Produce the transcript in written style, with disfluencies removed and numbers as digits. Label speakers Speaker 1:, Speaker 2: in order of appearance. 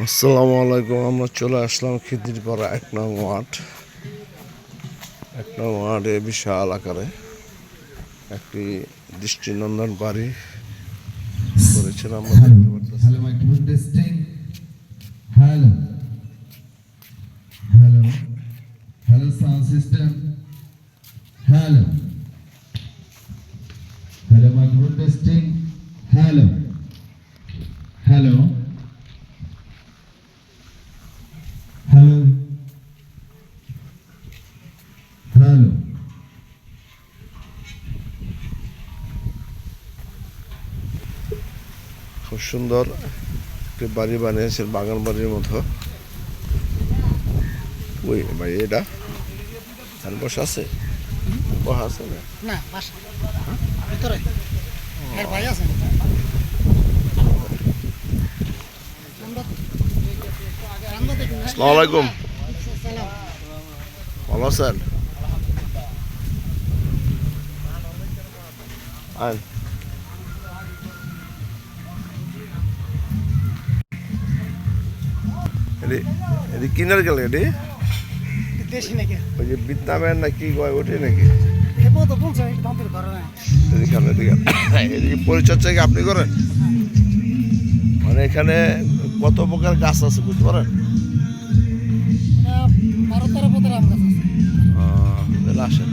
Speaker 1: আসসালামু আলাইকুম। আমরা চলে আসলাম খিদিরপাড়া ১ নং ওয়ার্ড। ১ নং ওয়ার্ডে বিশাল আকারে একটি দৃষ্টিনন্দন বাড়ি করেছেন আমরা দেখতে পাচ্ছি।
Speaker 2: Hello microphone testing. Hello hello hello sound system. Hello hello microphone testing. Hello hello hello hello.
Speaker 1: খুব সুন্দর একটি বাড়ি বানিয়েছেন, বাগান বাড়ির মতো। ওই ভাই এটা বসে আছে, বসা আছে না?
Speaker 3: না বাসা ভিতরে এর ভাই আছে।
Speaker 1: আসসালামু আলাইকুম, ভালো আছেন? আইন এটি কিনার গেলে এটি
Speaker 3: দেশি নাকি
Speaker 1: ওই যে ভিয়েতনামের না কি কয় ওঠে নাকি?
Speaker 3: এবার তো বলছে দাঁতের ঘরে না
Speaker 1: এদিকে এদিকে পরিচর্যা কি আপনি করেন? মানে এখানে কত প্রকার গাছ আছে বুঝতে পারেন?
Speaker 3: 12-13 পদের আম গাছ আছে।
Speaker 1: তাহলে আসেন।